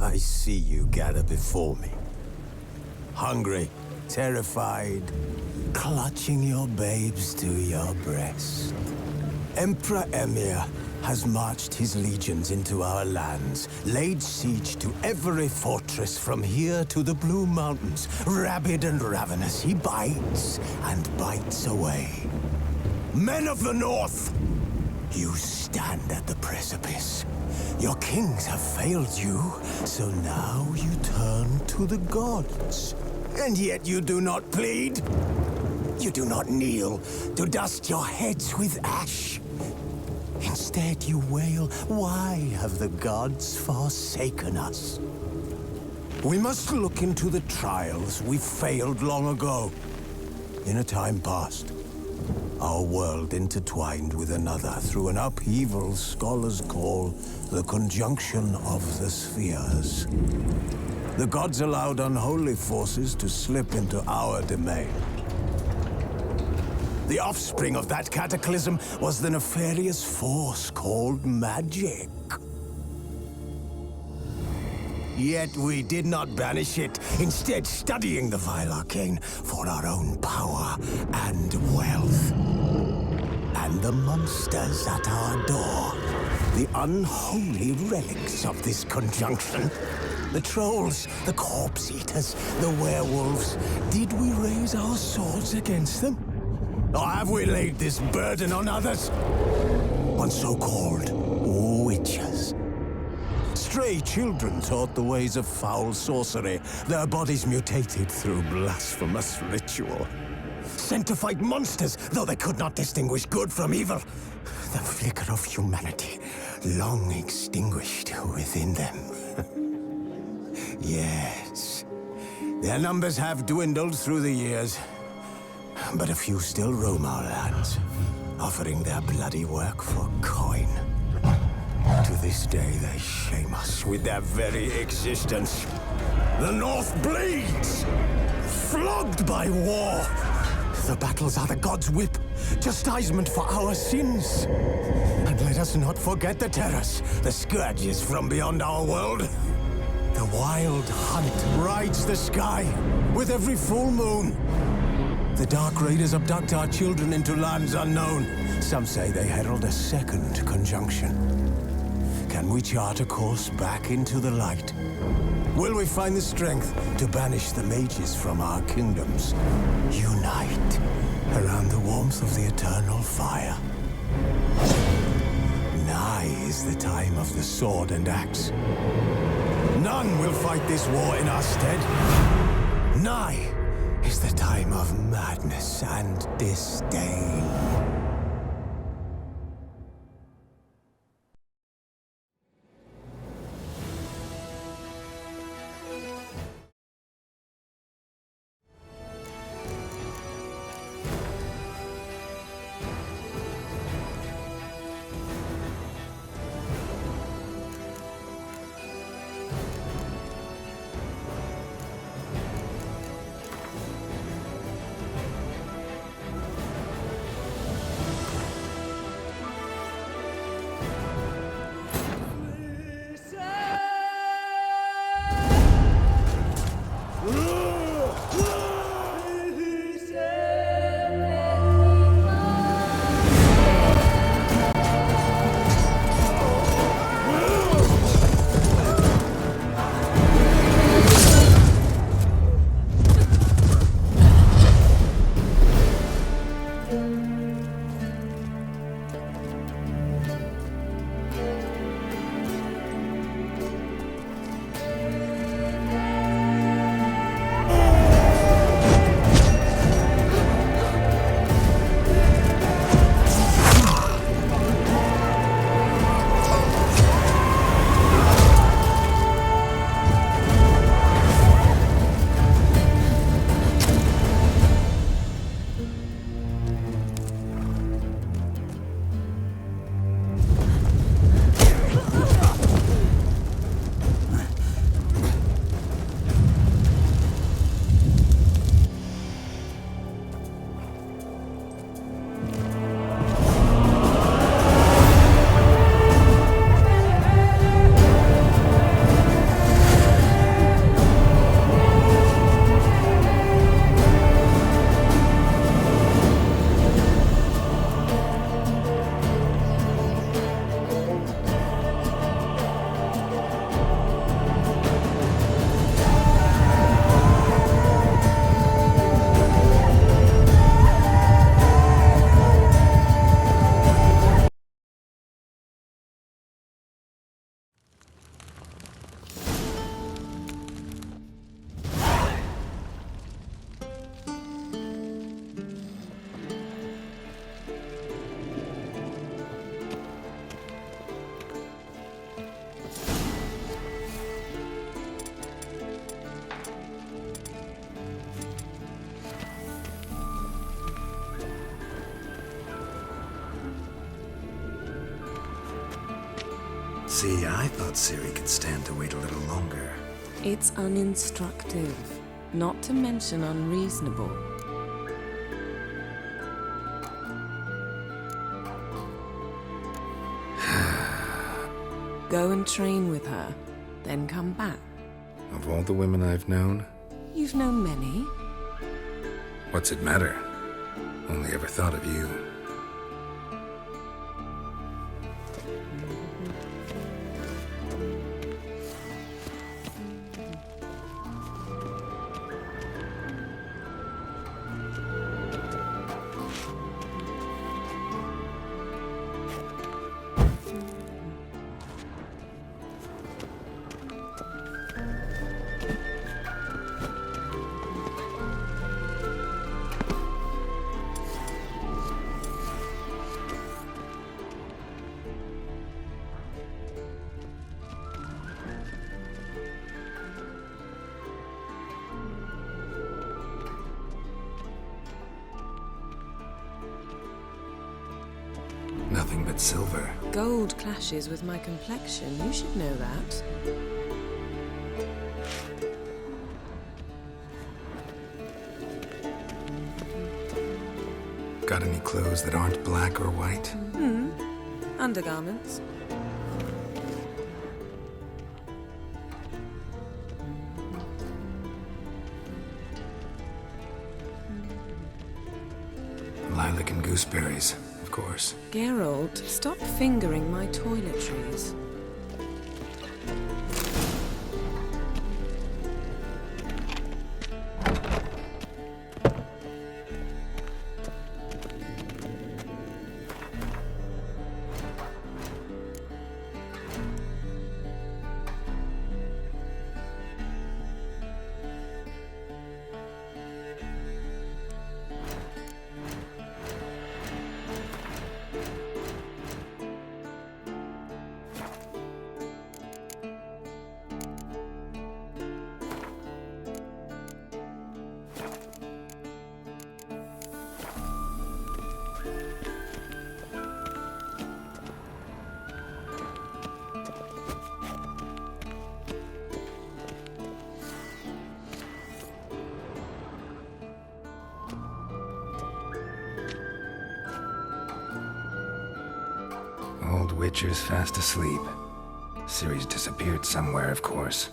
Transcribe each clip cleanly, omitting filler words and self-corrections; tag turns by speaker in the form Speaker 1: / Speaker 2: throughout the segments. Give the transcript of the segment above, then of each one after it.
Speaker 1: I see you gather before me. Hungry, terrified, clutching your babes to your breast. Emperor Emir has marched his legions into our lands, laid siege to every fortress from here to the Blue Mountains. Rabid and ravenous, he bites and bites away. Men of the North, you stand at the precipice. Your kings have failed you, so now you turn to the gods. And yet you do not plead. You do not kneel to dust your heads with ash. Instead you wail, why have the gods forsaken us? We must look into the trials we failed long ago. In a time past, our world intertwined with another through an upheaval scholars call the conjunction of the spheres. The gods allowed unholy forces to slip into our domain. The offspring of that cataclysm was the nefarious force called magic. Yet we did not banish it, instead studying the vile arcane for our own power and wealth. And the monsters at our door, the unholy relics of this conjunction. The trolls, the corpse-eaters, the werewolves. Did we raise our swords against them? Or have we laid this burden on others? On so-called witches. Stray children taught the ways of foul sorcery, their bodies mutated through blasphemous ritual. Sent to fight monsters, though they could not distinguish good from evil. The flicker of humanity, long extinguished within them. Yes, their numbers have dwindled through the years. But a few still roam our lands, offering their bloody work for coin. To this day, they shame us with their very existence. The North bleeds, flogged by war. The battles are the gods' whip, chastisement for our sins. And let us not forget the terrors, the scourges from beyond our world. The wild hunt rides the sky with every full moon. The Dark Raiders abduct our children into lands unknown. Some say they herald a second conjunction. Can we chart a course back into the light? Will we find the strength to banish the mages from our kingdoms? Unite around the warmth of the eternal fire. Nigh is the time of the sword and axe. None will fight this war in our stead. Nigh is the time of madness and disdain.
Speaker 2: See, I thought Ciri could stand to wait a little longer.
Speaker 3: It's uninstructive, not to mention unreasonable. Go and train with her, then come back.
Speaker 2: Of all the women I've known,
Speaker 3: You've known many.
Speaker 2: what's it matter? Only ever thought of you. Nothing but silver.
Speaker 3: Gold clashes with my complexion. You should know that.
Speaker 2: Got any clothes that aren't black or white?
Speaker 3: Undergarments.
Speaker 2: Lilac and gooseberries, of course.
Speaker 3: Geralt, stop fingering my toiletries.
Speaker 2: Old Witcher's fast asleep. Ciri's disappeared somewhere, of course.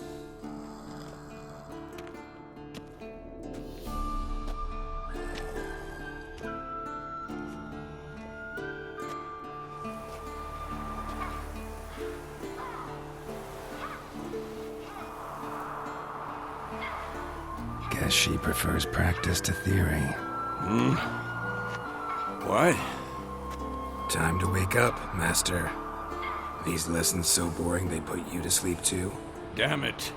Speaker 2: Guess she prefers practice to theory.
Speaker 4: What?
Speaker 2: Time to wake up, Master. These lessons so boring they put you to sleep too?
Speaker 4: Damn it.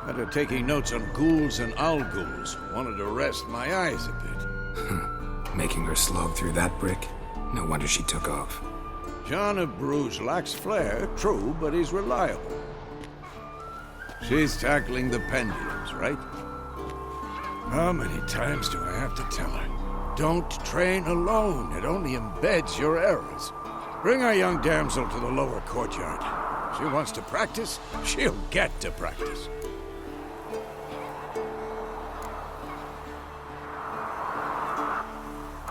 Speaker 4: After taking notes on ghouls and owl-ghouls, wanted to rest my eyes a bit.
Speaker 2: Making her slog through that brick? No wonder she took off.
Speaker 4: John of Bruges lacks flair, true, but he's reliable. She's tackling the pendulums, right? How many times do I have to tell her? Don't train alone. It only embeds your errors. Bring our young damsel to the lower courtyard. She wants to practice, she'll get to practice.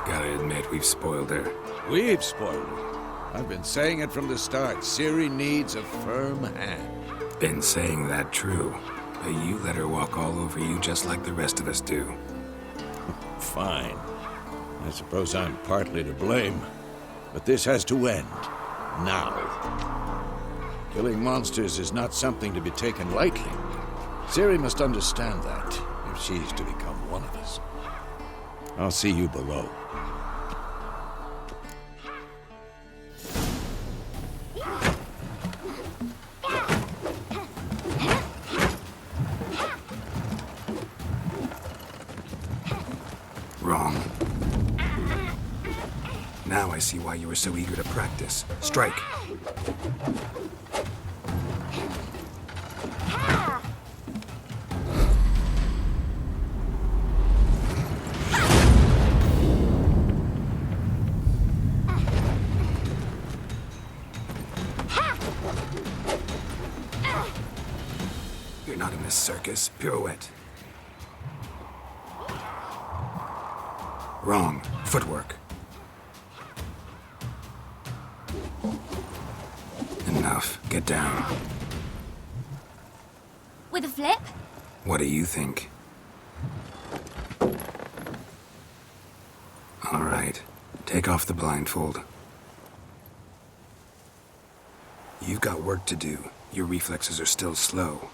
Speaker 2: Gotta admit, we've spoiled her.
Speaker 4: We've spoiled her. I've been saying it from the start. Ciri needs a firm hand.
Speaker 2: Been saying that true, but you let her walk all over you just like the rest of us do.
Speaker 4: Fine. I suppose I'm partly to blame. But this has to end. Now. Killing monsters is not something to be taken lightly. Ciri must understand that, if she's to become one of us. I'll see you below.
Speaker 2: Wrong. Now I see why you were so eager to practice. Strike. You're not in this circus. Pirouette. Wrong. Footwork. Enough. Get down.
Speaker 5: With a flip?
Speaker 2: What do you think? All right. Take off the blindfold. You've got work to do. Your reflexes are still slow.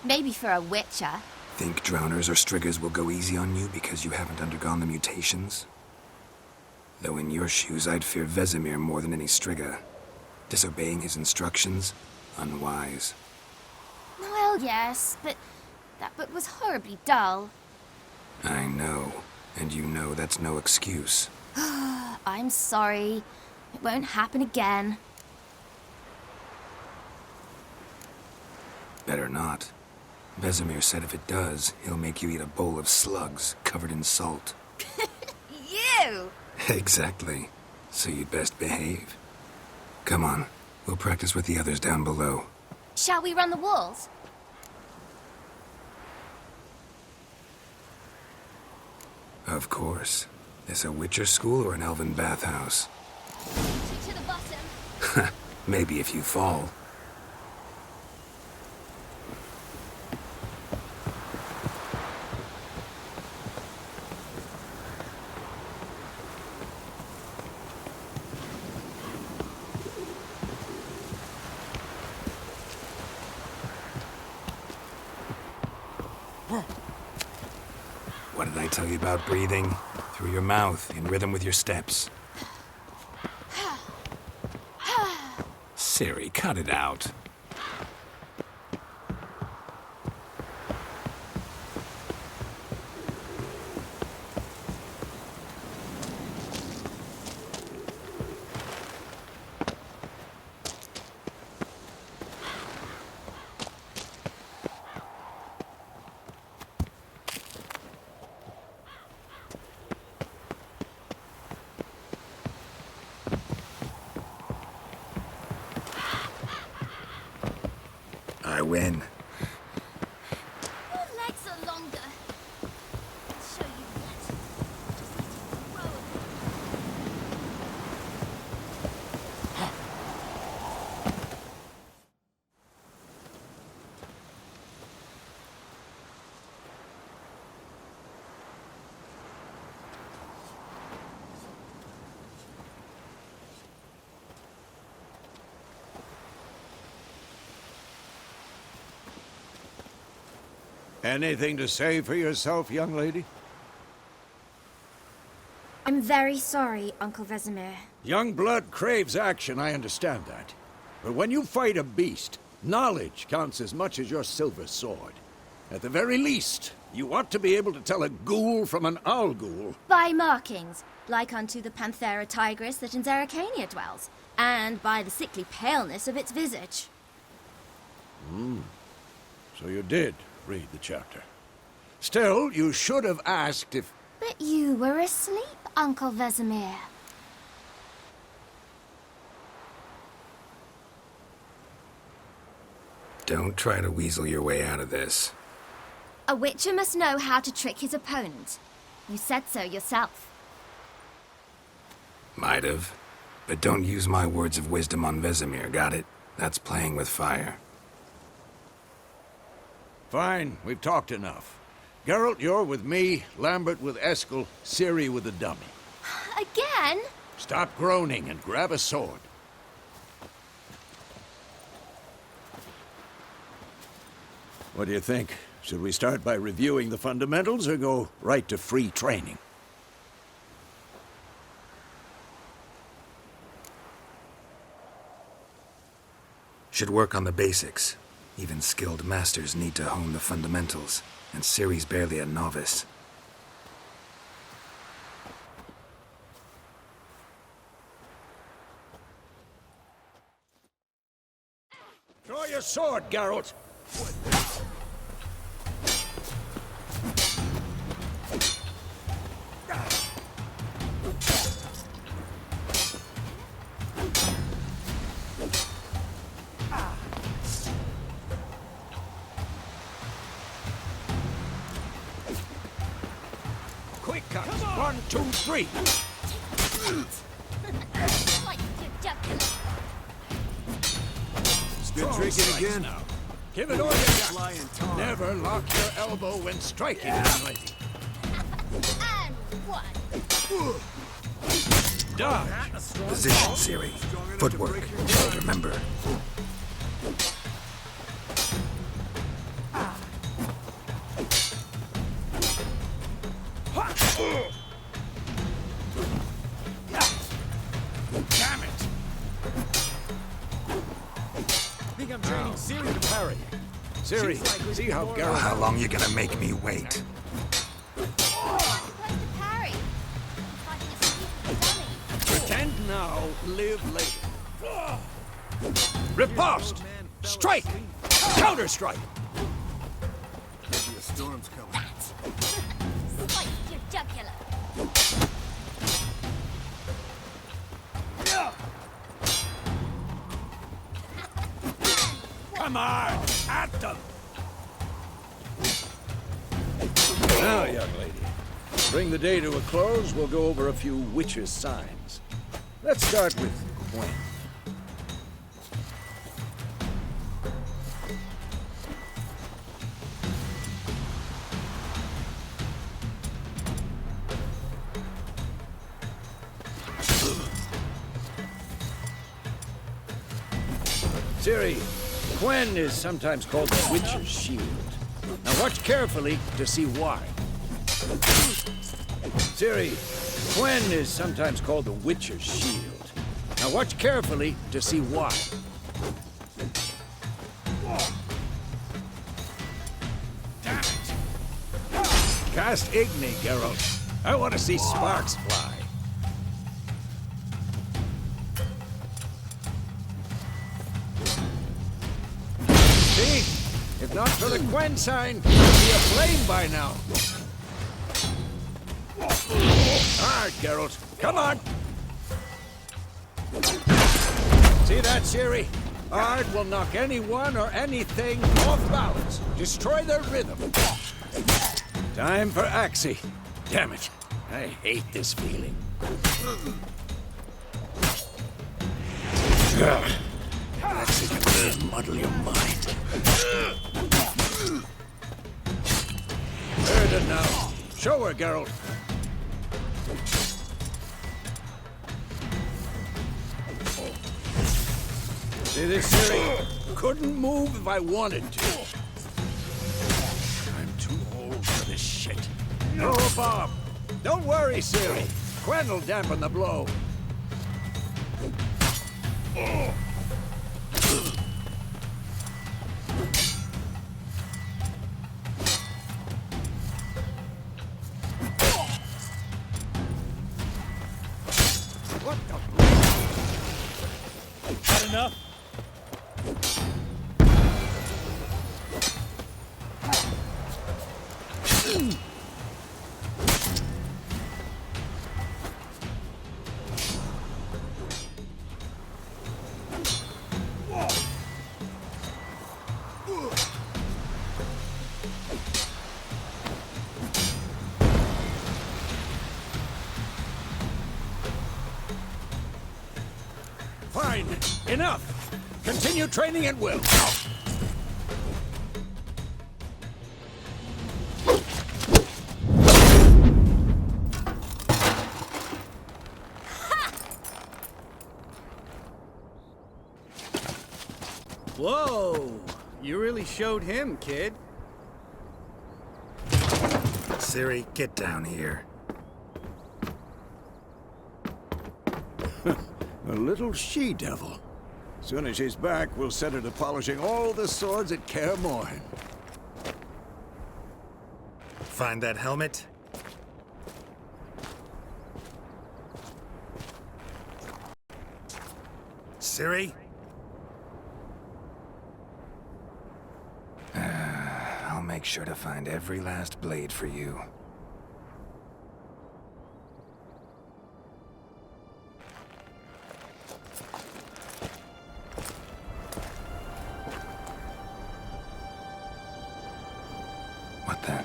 Speaker 5: Maybe for a witcher.
Speaker 2: Think drowners or striggers will go easy on you because you haven't undergone the mutations? Though in your shoes, I'd fear Vesemir more than any strigger. Disobeying his instructions? Unwise.
Speaker 5: Well, yes, but that book was horribly dull.
Speaker 2: I know. And you know that's no excuse.
Speaker 5: I'm sorry. It won't happen again.
Speaker 2: Better not. Vesemir said if it does, he'll make you eat a bowl of slugs covered in salt.
Speaker 5: You!
Speaker 2: Exactly. So you'd best behave. Come on. We'll practice with the others down below.
Speaker 5: Shall we run the walls?
Speaker 2: Of course. This a Witcher school or an elven bathhouse?
Speaker 5: To the bottom.
Speaker 2: Maybe if you fall. What did I tell you about breathing? Through your mouth, in rhythm with your steps. Siri, cut it out. I win.
Speaker 5: Your legs are longer. I'll show you that. Just need to grow a bit.
Speaker 4: Anything to say for yourself, young lady?
Speaker 5: I'm very sorry, Uncle Vesemir.
Speaker 4: Young blood craves action, I understand that. But when you fight a beast, knowledge counts as much as your silver sword. At the very least, you ought to be able to tell a ghoul from an owl ghoul.
Speaker 5: By markings, like unto the Panthera tigris that in Zeracania dwells, and by the sickly paleness of its visage.
Speaker 4: So you did read the chapter. Still, you should have asked if...
Speaker 5: But you were asleep, Uncle Vesemir.
Speaker 2: Don't try to weasel your way out of this.
Speaker 5: A witcher must know how to trick his opponent. You said so yourself.
Speaker 2: Might have. But don't use my words of wisdom on Vesemir, got it? That's playing with fire.
Speaker 4: Fine, we've talked enough. Geralt, you're with me, Lambert with Eskel, Ciri with the dummy.
Speaker 5: Again?
Speaker 4: Stop groaning and grab a sword. What do you think? Should we start by reviewing the fundamentals or go right to free training?
Speaker 2: Should work on the basics. Even skilled masters need to hone the fundamentals, and Ciri's barely a novice.
Speaker 4: Draw your sword, Geralt! uppercuts. 1, 2, 3.
Speaker 5: Like your jugular.
Speaker 4: Good tricking again. Now. Give it all you got. Never lock your elbow when striking, young lady.
Speaker 5: And one.
Speaker 4: Dodge.
Speaker 2: Position, Siri. Footwork. Remember.
Speaker 4: Damn it!
Speaker 6: I think I'm training Siri to parry.
Speaker 4: Siri, see how
Speaker 2: Oh,
Speaker 4: Garrett...
Speaker 2: how long you gonna make me wait?
Speaker 5: Supposed to parry. It's like a stupid dummy.
Speaker 4: Pretend now, live later. Riposte! Strike! Counter-strike!
Speaker 6: Maybe a storm's coming.
Speaker 5: Like your jugular.
Speaker 4: Come on! At them! Now, young lady, bring the day to a close. We'll go over a few witches' signs. Let's start with Gwen. Siri, Gwen is sometimes called the Witcher's Shield. Now watch carefully to see why. Siri, Gwen is sometimes called the Witcher's Shield. Now watch carefully to see why. Damn it! Cast Igni, Geralt. I want to see sparks fly. See? If not for the Gwen sign, it'd be a flame by now. All right, Geralt. Come on. See that, Siri? Ard will knock anyone or anything off balance. Destroy their rhythm. Time for Axie. Damn it. I hate this feeling. Axie can really muddle your mind. Heard it now. Show her, Geralt. See this, Siri? Couldn't move if I wanted to. I'm too old for this shit. No, Bob. Don't worry, Siri. Gwen'll dampen the blow. What the?
Speaker 6: Had enough?
Speaker 4: Fine. Enough. Continue training at will.
Speaker 6: Whoa! You really showed him, kid.
Speaker 2: Siri, get down here.
Speaker 4: A little she-devil. Soon as she's back, we'll set her to polishing all the swords at Kaer Morhen.
Speaker 2: Find that helmet? Siri? I'll make sure to find every last blade for you. What the?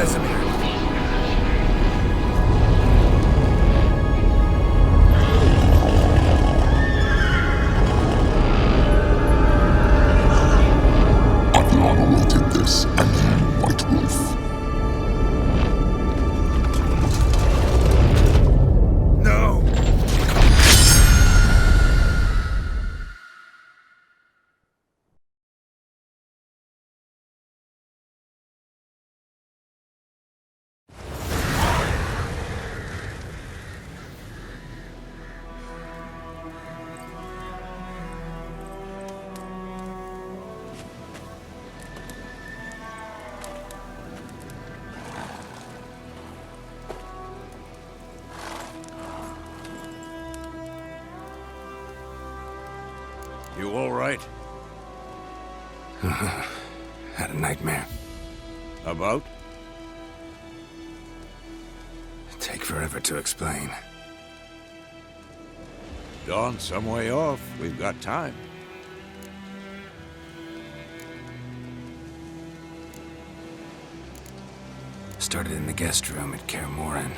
Speaker 2: Vesemir.
Speaker 7: Adriano will take this, and you, White Wolf.
Speaker 2: No!
Speaker 4: You all right?
Speaker 2: Had a nightmare.
Speaker 4: About?
Speaker 2: Take forever to explain.
Speaker 4: Dawn's some way off. We've got time.
Speaker 2: Started in the guest room at Kaer Morhen.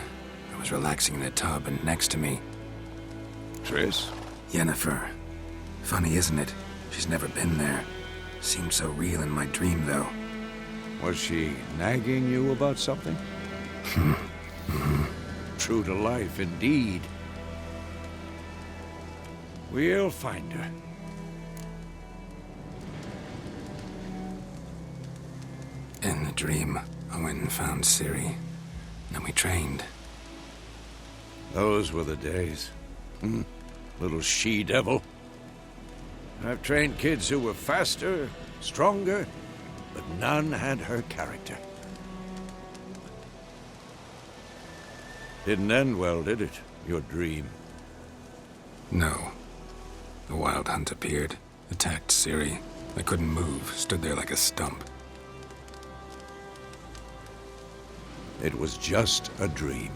Speaker 2: I was relaxing in a tub, and next to me,
Speaker 4: Triss?
Speaker 2: Yennefer. Funny, isn't it? She's never been there. Seemed so real in my dream, though.
Speaker 4: Was she nagging you about something? True to life, indeed. We'll find her.
Speaker 2: In the dream, I went and found Ciri. Then we trained.
Speaker 4: Those were the days. Little she-devil. I've trained kids who were faster, stronger, but none had her character. Didn't end well, did it? Your dream?
Speaker 2: No. The Wild Hunt appeared, attacked Ciri. I couldn't move, stood there like a stump.
Speaker 4: It was just a dream.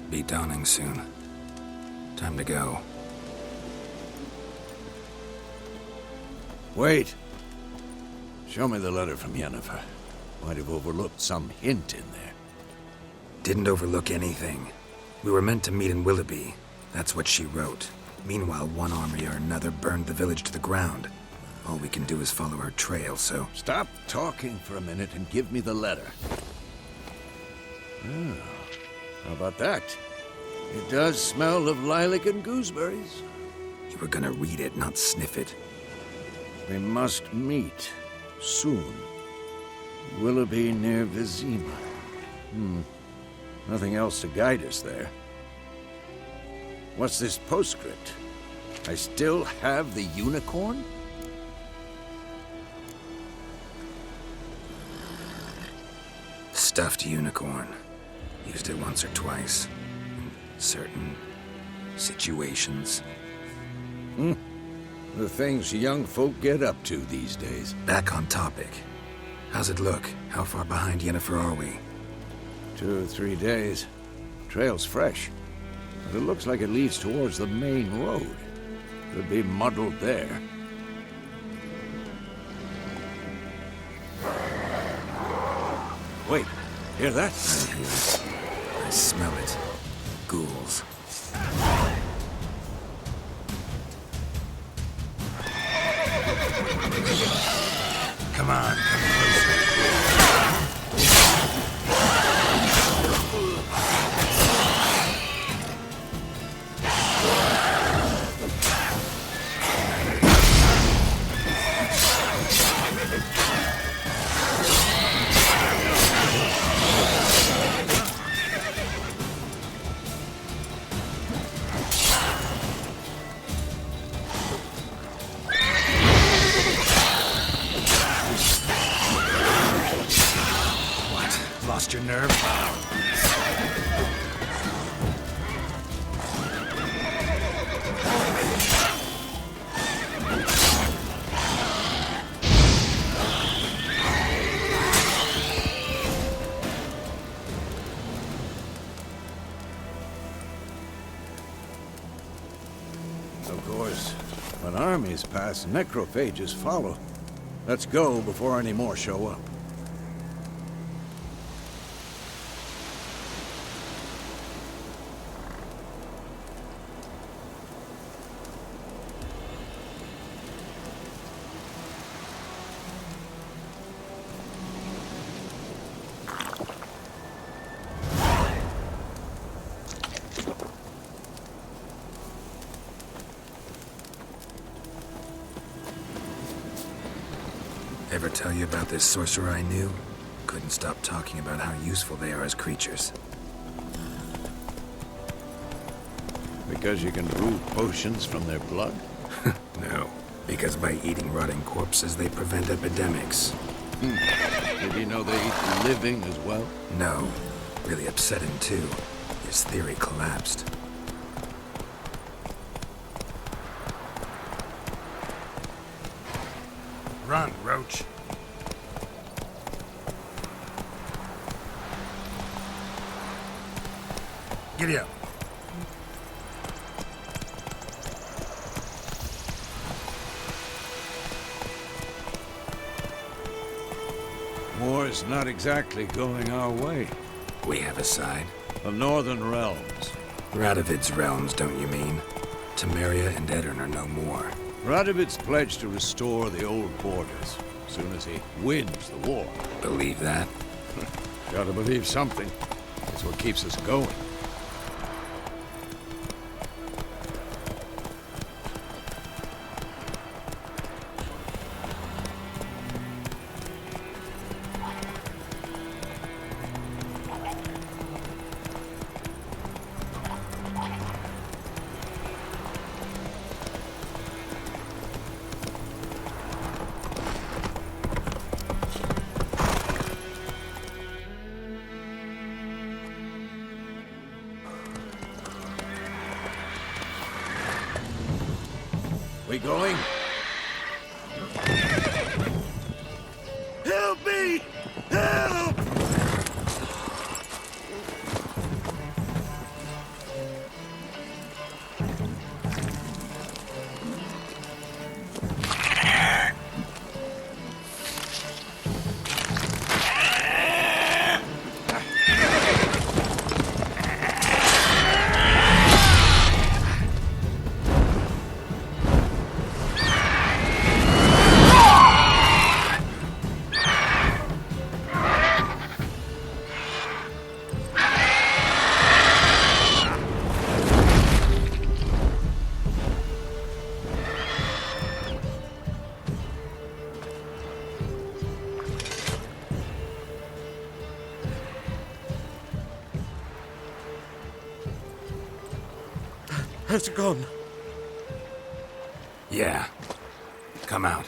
Speaker 2: Be dawning soon. Time to go.
Speaker 4: Wait. Show me the letter from Yennefer. Might have overlooked some hint in there.
Speaker 2: Didn't overlook anything. We were meant to meet in Willoughby. That's what she wrote. Meanwhile, one army or another burned the village to the ground. All we can do is follow her trail, so...
Speaker 4: Stop talking for a minute and give me the letter. How about that? It does smell of lilac and gooseberries.
Speaker 2: You were gonna read it, not sniff it.
Speaker 4: We must meet soon. Willoughby near Vizima. Nothing else to guide us there. What's this postscript? I still have the unicorn?
Speaker 2: Stuffed unicorn. Used it once or twice. In certain situations.
Speaker 4: The things young folk get up to these days.
Speaker 2: Back on topic. How's it look? How far behind Yennefer are we?
Speaker 4: 2 or 3 days. Trail's fresh. But it looks like it leads towards the main road. Could be muddled there. Wait, hear that?
Speaker 2: I hear it. I smell it. Ghouls. Come on, come closer. Lost your nerve?
Speaker 4: Of course, when armies pass, necrophages follow. Let's go before any more show up.
Speaker 2: Ever tell you about this sorcerer I knew? Couldn't stop talking about how useful they are as creatures.
Speaker 4: Because you can brew potions from their blood?
Speaker 2: No, because by eating rotting corpses, they prevent epidemics.
Speaker 4: Did you know they eat the living as well?
Speaker 2: No, really upset him too. His theory collapsed.
Speaker 8: Run, Roach. Giddy up.
Speaker 4: War's not exactly going our way.
Speaker 2: We have a side.
Speaker 4: The Northern Realms.
Speaker 2: Radovid's realms, don't you mean? Temeria and Edirn are no more.
Speaker 4: Radovid's pledged to restore the old borders, as soon as he wins the war.
Speaker 2: Believe that?
Speaker 4: Gotta believe something. It's what keeps us going. We going? Help me! Help!
Speaker 9: Has it gone?
Speaker 2: Yeah. Come out.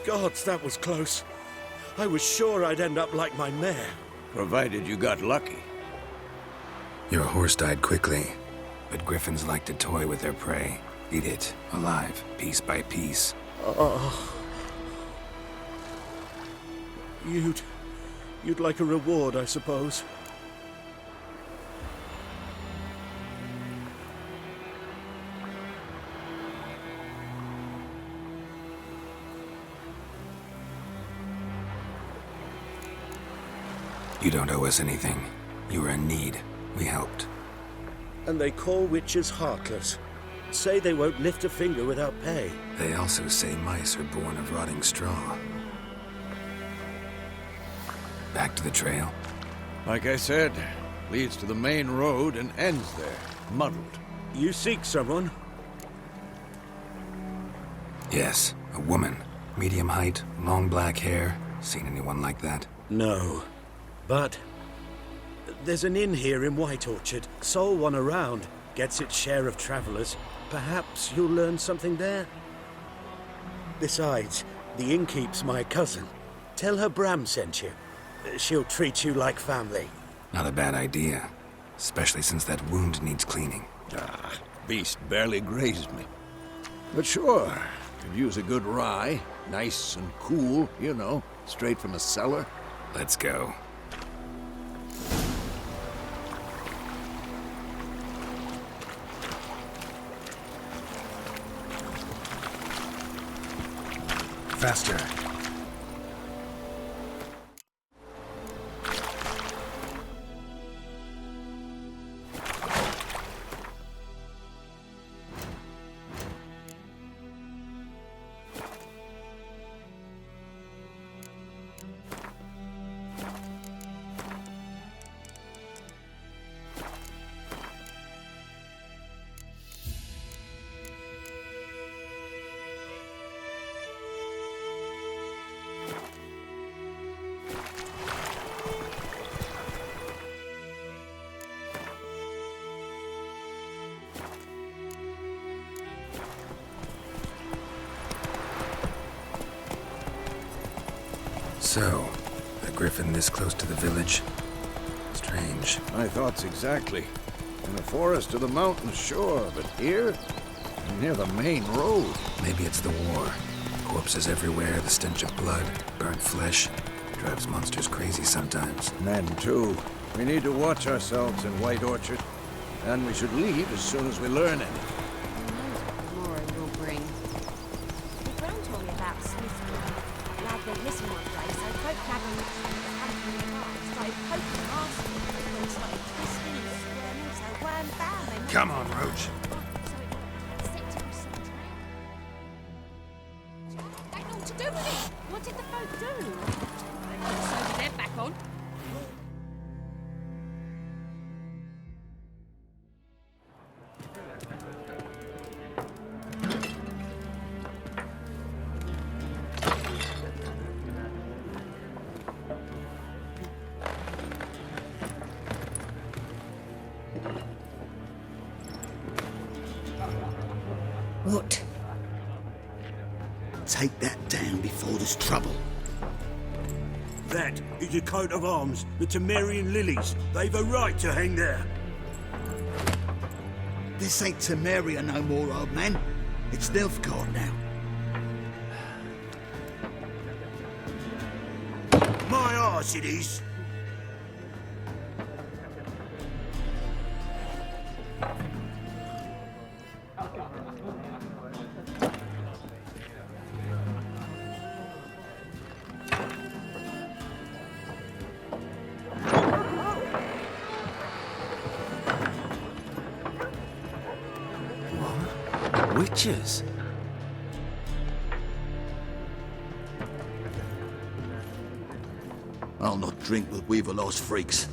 Speaker 9: Gods, that was close. I was sure I'd end up like my mare.
Speaker 4: Provided you got lucky.
Speaker 2: Your horse died quickly, but griffins like to toy with their prey. Eat it, alive, piece by piece.
Speaker 9: Oh. You'd like a reward, I suppose.
Speaker 2: You don't owe us anything. You were in need. We helped.
Speaker 9: And they call witches heartless. Say they won't lift a finger without pay.
Speaker 2: They also say mice are born of rotting straw. Back to the trail?
Speaker 4: Like I said, leads to the main road and ends there, muddled.
Speaker 9: You seek someone?
Speaker 2: Yes, a woman. Medium height, long black hair. Seen anyone like that?
Speaker 9: No. But there's an inn here in White Orchard. Sole one around. Gets its share of travelers. Perhaps you'll learn something there? Besides, the innkeep's my cousin. Tell her Bram sent you. She'll treat you like family.
Speaker 2: Not a bad idea. Especially since that wound needs cleaning.
Speaker 4: Beast barely grazed me. But sure, could use a good rye. Nice and cool, you know, straight from the cellar.
Speaker 2: Let's go.
Speaker 8: Faster.
Speaker 2: So, a griffin this close to the village? Strange.
Speaker 4: My thoughts exactly. In the forest or the mountains, sure, but here? Near the main road.
Speaker 2: Maybe it's the war. Corpses everywhere, the stench of blood, burnt flesh. Drives monsters crazy sometimes.
Speaker 4: Men, too. We need to watch ourselves in White Orchard. And we should leave as soon as we learn anything.
Speaker 5: Tomorrow will bring.
Speaker 10: The Gran told me about Smithfield. A lad went missing one day, so folk gathered in the car, started poking and asking, and he started twisting and squirming, so one found him.
Speaker 8: Come on, Roach.
Speaker 5: They know what to do with it.
Speaker 10: What did the folk do?
Speaker 5: They put the soldier's head back on.
Speaker 11: What? Take that down before there's trouble.
Speaker 9: That is a coat of arms, the Temerian lilies. They've a right to hang there.
Speaker 11: This ain't Temeria no more, old man. It's Nilfgaard now.
Speaker 9: My arse it is.
Speaker 1: Witches?
Speaker 11: I'll not drink with Weaverlaw's freaks.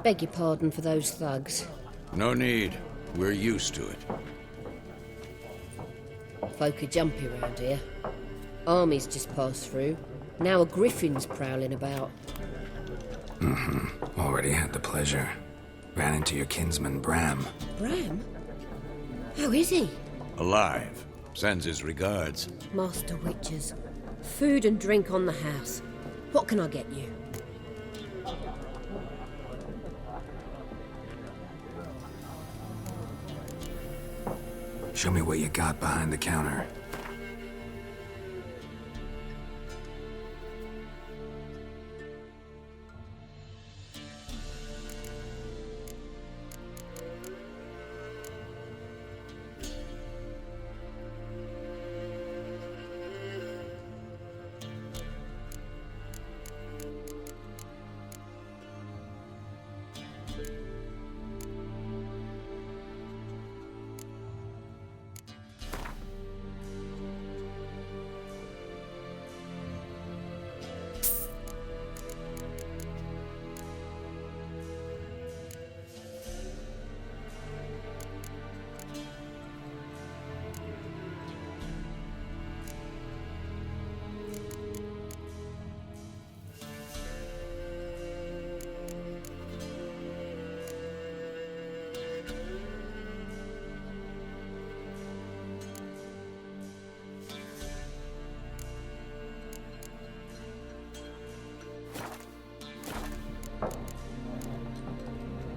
Speaker 10: Beg your pardon for those thugs.
Speaker 4: No need. We're used to it.
Speaker 10: Folk are jumpy around here. Armies just passed through. Now a griffin's prowling about.
Speaker 2: Already had the pleasure. Ran into your kinsman, Bram.
Speaker 10: Bram? How is he?
Speaker 4: Alive. Sends his regards.
Speaker 10: Master Witches. Food and drink on the house. What can I get you?
Speaker 2: Show me what you got behind the counter.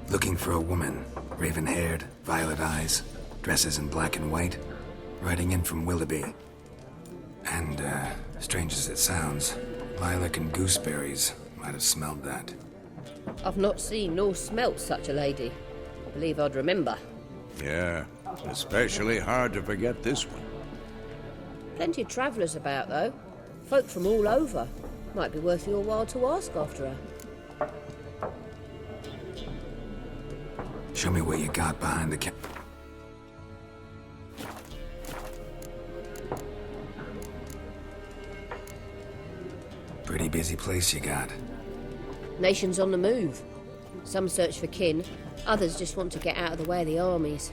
Speaker 2: Looking for a woman. Raven-haired, violet eyes, dresses in black and white. riding in from Willoughby. And, strange as it sounds, lilac and gooseberries might have smelled that.
Speaker 12: I've not seen nor smelt such a lady. I believe I'd remember.
Speaker 4: Yeah, especially hard to forget this one.
Speaker 12: Plenty of travellers about, though. Folk from all over. Might be worth your while to ask after her.
Speaker 2: Show me what you got behind the Pretty busy place you got.
Speaker 12: Nations on the move. Some search for kin, others just want to get out of the way of the armies.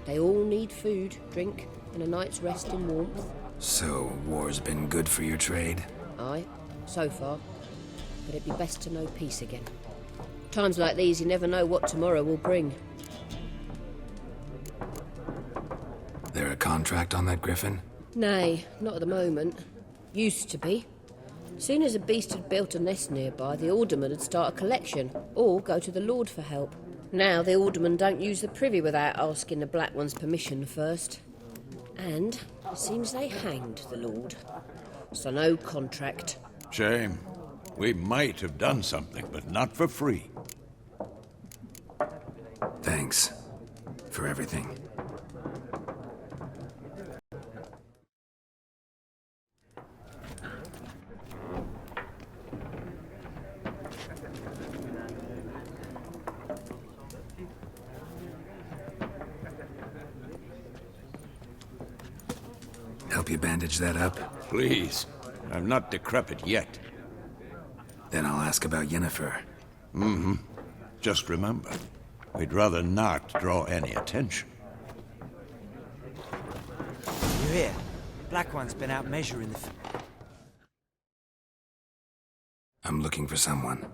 Speaker 12: They all need food, drink, and a night's rest in warmth.
Speaker 2: So, war's been good for your trade?
Speaker 12: Aye, so far. But it'd be best to know peace again. Times like these, you never know what tomorrow will bring.
Speaker 2: There a contract on that griffin?
Speaker 12: Nay, not at the moment. Used to be. Soon as a beast had built a nest nearby, the alderman would start a collection, or go to the Lord for help. Now the aldermen don't use the privy without asking the Black One's permission first. And it seems they hanged the Lord. So no contract.
Speaker 4: Shame. We might have done something, but not for free.
Speaker 2: Thanks for everything. Help you bandage that up?
Speaker 4: Please. I'm not decrepit yet.
Speaker 2: Then I'll ask about Yennefer.
Speaker 4: Mm-hmm. Just remember, we'd rather not draw any attention.
Speaker 13: You hear? Black One's been out measuring the...
Speaker 2: I'm looking for someone.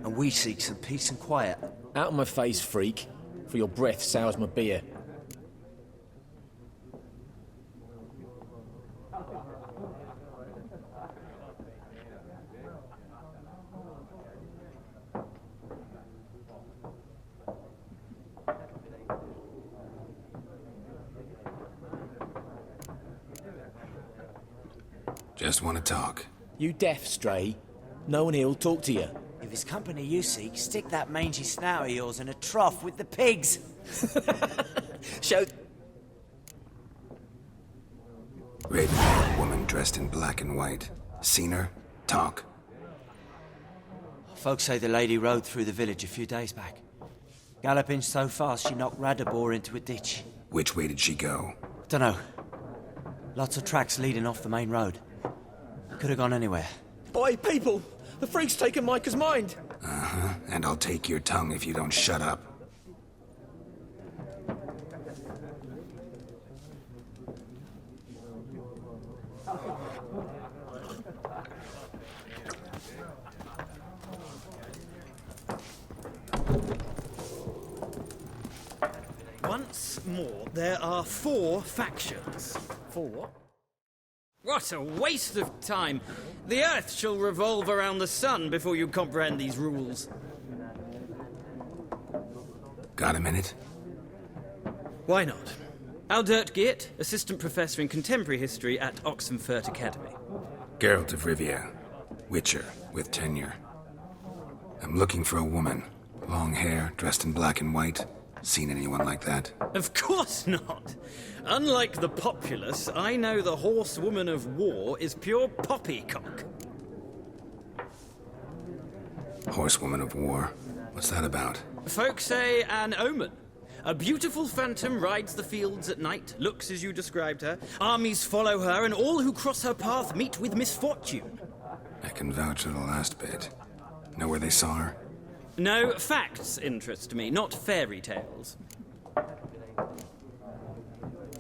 Speaker 13: And we seek some peace and quiet.
Speaker 14: Out of my face, freak. For your breath sours my beer.
Speaker 2: Just want to talk.
Speaker 14: You deaf, Stray? No one here'll talk to you.
Speaker 13: If it's company you seek, stick that mangy snout of yours in a trough with the pigs.
Speaker 14: Show...
Speaker 2: Raven-haired woman dressed in black and white. Seen her? Talk.
Speaker 13: Folks say the lady rode through the village a few days back. Galloping so fast she knocked Radabor into a ditch.
Speaker 2: Which way did she go?
Speaker 13: Dunno. Lots of tracks leading off the main road. Could have gone anywhere.
Speaker 14: Oi, people! The freak's taken Micah's mind!
Speaker 2: Uh-huh. And I'll take your tongue if you don't shut up.
Speaker 6: Once more, there are 4 factions. 4? What a waste of time! The Earth shall revolve around the sun before you comprehend these rules.
Speaker 2: Got a minute?
Speaker 6: Why not? Aldert Geert, Assistant Professor in Contemporary History at Oxenfurt Academy.
Speaker 2: Geralt of Rivia. Witcher, with tenure. I'm looking for a woman. Long hair, dressed in black and white. Seen anyone like that?
Speaker 6: Of course not! Unlike the populace, I know the horsewoman of war is pure poppycock.
Speaker 2: Horsewoman of war? What's that about?
Speaker 6: Folk say an omen. A beautiful phantom rides the fields at night, looks as you described her. Armies follow her, and all who cross her path meet with misfortune.
Speaker 2: I can vouch for the last bit. Know where they saw her?
Speaker 6: No, facts interest me, not fairy tales.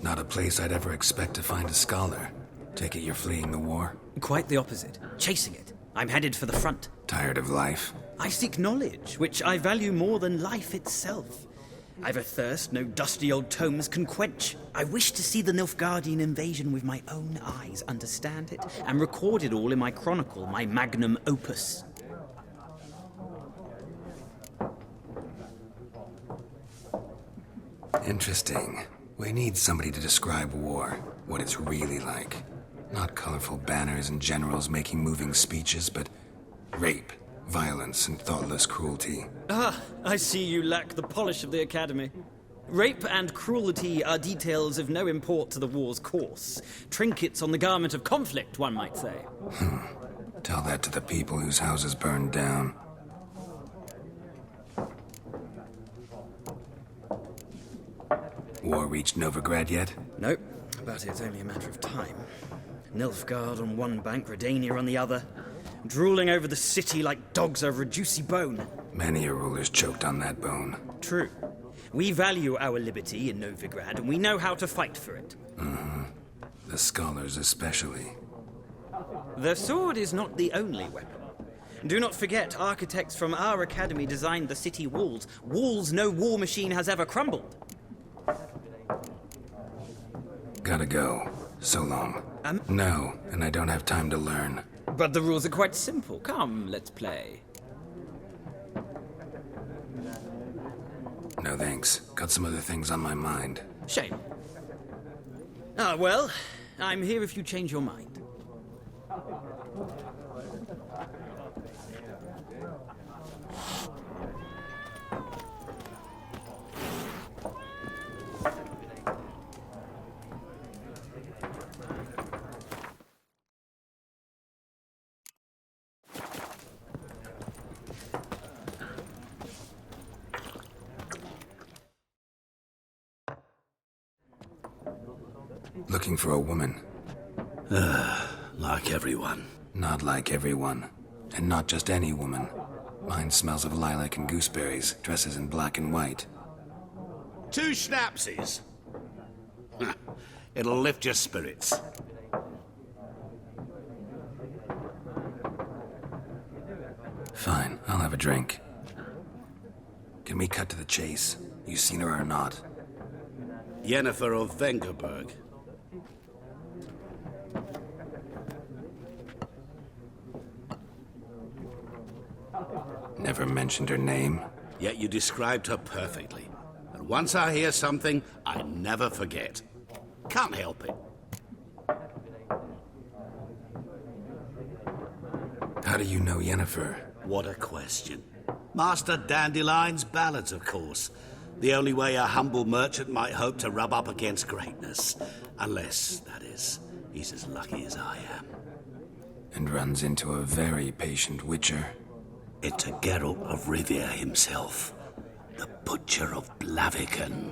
Speaker 2: Not a place I'd ever expect to find a scholar. Take it you're fleeing the war?
Speaker 6: Quite the opposite. Chasing it. I'm headed for the front.
Speaker 2: Tired of life?
Speaker 6: I seek knowledge, which I value more than life itself. I've a thirst no dusty old tomes can quench. I wish to see the Nilfgaardian invasion with my own eyes, understand it, and record it all in my chronicle, my magnum opus.
Speaker 2: Interesting. We need somebody to describe war, what it's really like. Not colorful banners and generals making moving speeches, but rape, violence, and thoughtless cruelty.
Speaker 6: Ah, I see you lack the polish of the Academy. Rape and cruelty are details of no import to the war's course. Trinkets on the garment of conflict, one might say.
Speaker 2: Tell that to the people whose houses burned down. War reached Novigrad yet?
Speaker 6: Nope, but it's only a matter of time. Nilfgaard on one bank, Redania on the other, drooling over the city like dogs over a juicy bone.
Speaker 2: Many a ruler's choked on that bone.
Speaker 6: True. We value our liberty in Novigrad, and we know how to fight for it.
Speaker 2: The scholars especially.
Speaker 6: The sword is not the only weapon. Do not forget, architects from our academy designed the city walls. Walls no war machine has ever crumbled.
Speaker 2: Gotta go. So long. No, and I don't have time to learn.
Speaker 6: But the rules are quite simple. Come, let's play.
Speaker 2: No thanks. Got some other things on my mind.
Speaker 6: Shame. Ah, well, I'm here if you change your mind.
Speaker 2: Looking for a woman.
Speaker 9: Like everyone.
Speaker 2: Not like everyone. And not just any woman. Mine smells of lilac and gooseberries, dresses in black and white.
Speaker 11: 2 schnapsies. It'll lift your spirits.
Speaker 2: Fine, I'll have a drink. Can we cut to the chase? You seen her or not?
Speaker 11: Yennefer of Vengerberg.
Speaker 2: Never mentioned her name.
Speaker 11: Yet you described her perfectly. And once I hear something, I never forget. Can't help it.
Speaker 2: How do you know Yennefer?
Speaker 11: What a question. Master Dandelion's ballads, of course. The only way a humble merchant might hope to rub up against greatness. Unless, that is, he's as lucky as I am.
Speaker 2: And runs into a very patient witcher.
Speaker 11: It's a Geralt of Rivia himself. The Butcher of Blaviken.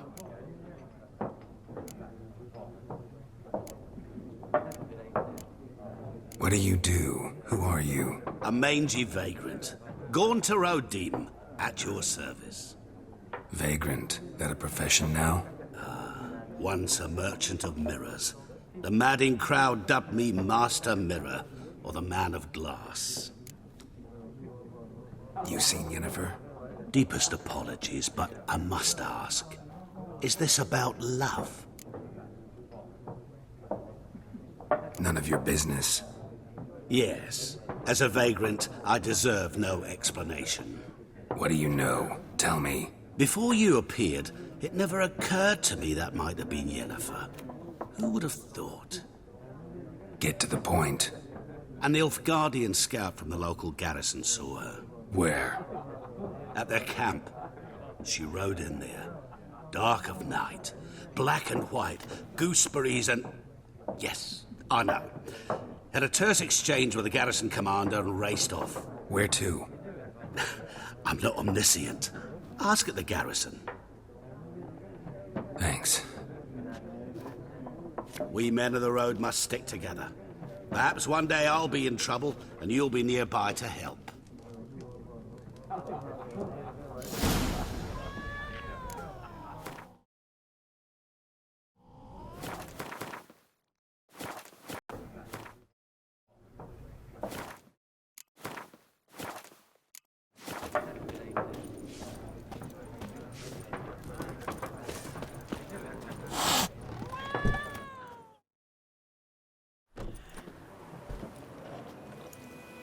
Speaker 2: What do you do? Who are you?
Speaker 11: A mangy vagrant. Gaunter O'Deem, at your service.
Speaker 2: Vagrant? That a profession now?
Speaker 11: Once a merchant of mirrors. The madding crowd dubbed me Master Mirror, or the Man of Glass.
Speaker 2: You seen Yennefer?
Speaker 11: Deepest apologies, but I must ask. Is this about love?
Speaker 2: None of your business.
Speaker 11: Yes. As a vagrant, I deserve no explanation.
Speaker 2: What do you know? Tell me.
Speaker 11: Before you appeared, it never occurred to me that might have been Yennefer. Who would have thought?
Speaker 2: Get to the point.
Speaker 11: A Nilfgaardian scout from the local garrison saw her.
Speaker 2: Where?
Speaker 11: At their camp. She rode in there. Dark of night. Black and white. Gooseberries and... Yes, I know. Had a terse exchange with the garrison commander and raced off.
Speaker 2: Where to?
Speaker 11: I'm not omniscient. Ask at the garrison.
Speaker 2: Thanks.
Speaker 11: We men of the road must stick together. Perhaps one day I'll be in trouble and you'll be nearby to help.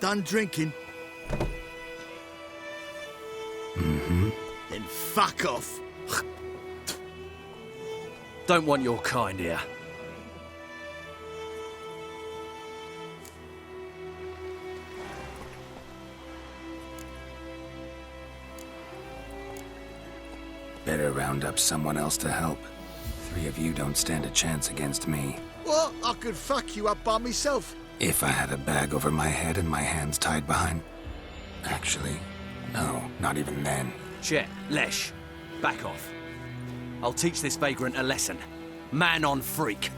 Speaker 15: Done drinking?
Speaker 11: Mm-hmm.
Speaker 15: Then fuck off.
Speaker 16: Don't want your kind here.
Speaker 2: Better round up someone else to help. 3 of you don't stand a chance against me.
Speaker 15: What? I could fuck you up by myself.
Speaker 2: If I had a bag over my head and my hands tied behind... Actually, no, not even then.
Speaker 16: Chet, Lesh, back off. I'll teach this vagrant a lesson. Man on freak.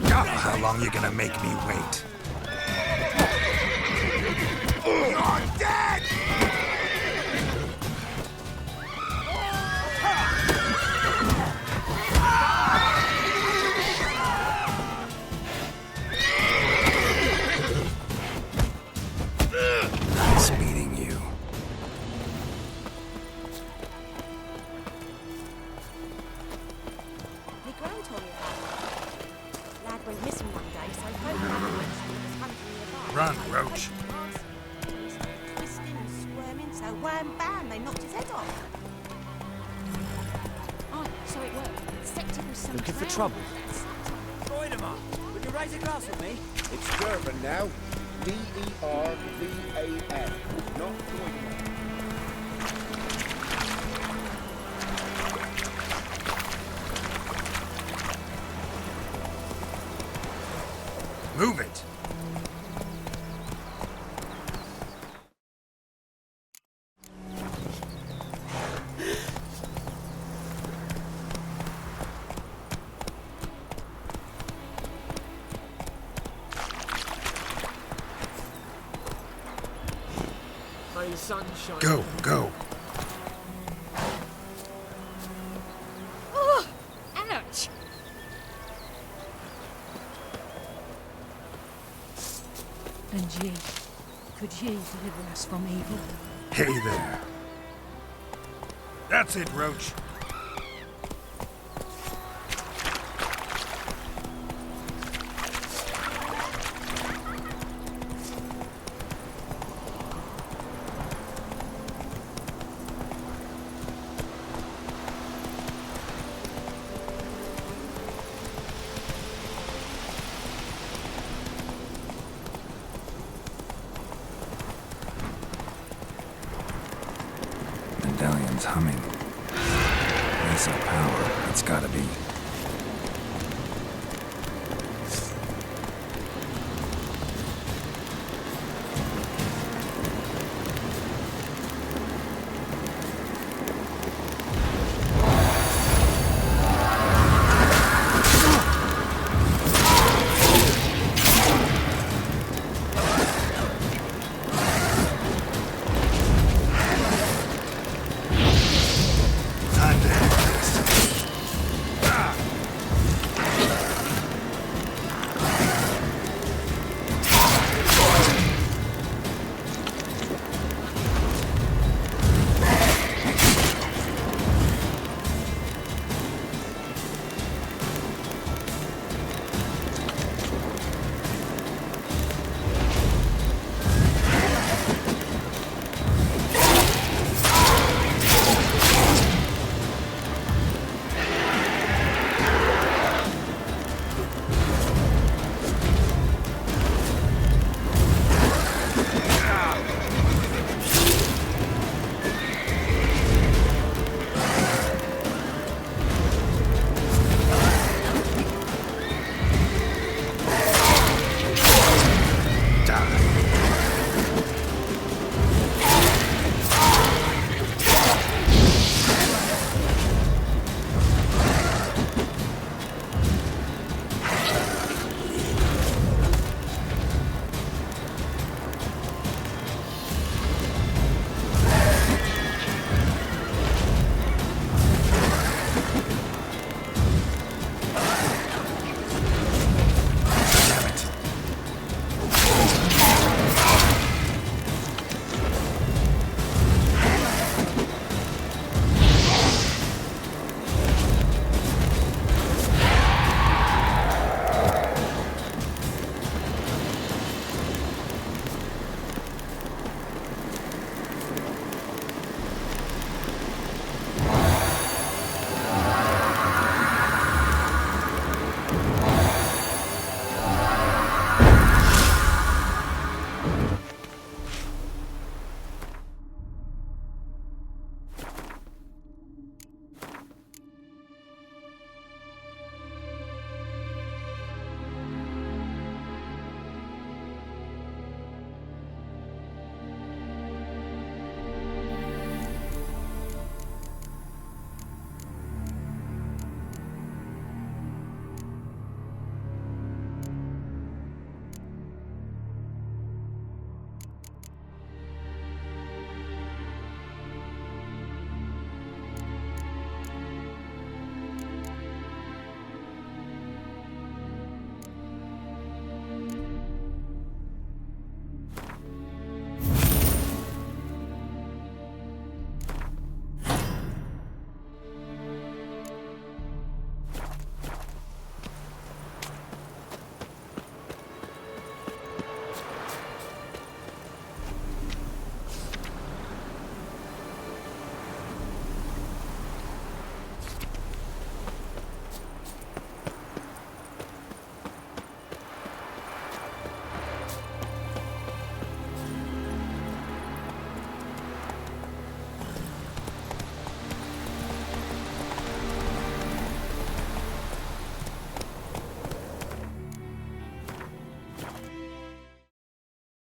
Speaker 2: How long you gonna make me wait?
Speaker 15: You're dead!
Speaker 2: Nice meeting you.
Speaker 10: My gran told me about it. Lad went missing one day, so folk afterwards he was hunting nearby.
Speaker 11: Run,
Speaker 10: They
Speaker 11: Roach.
Speaker 10: poked him arse. He started twisting and squirming, so wham bam, they knocked his head off. Oh, so it worked. Sector was some
Speaker 13: Looking for
Speaker 10: drowned.
Speaker 13: trouble?
Speaker 17: Freudemann, would you raise a glass with me?
Speaker 8: It's German now. D-E-R-V-A-N. Not Freudemann.
Speaker 11: Move it!
Speaker 17: May the sun shine.
Speaker 11: Go, go.
Speaker 10: Oh, ouch!
Speaker 18: And ye, could ye deliver us from evil?
Speaker 11: Hey there. That's it, Roach.
Speaker 2: Medallion's humming. Laser power, it's gotta be.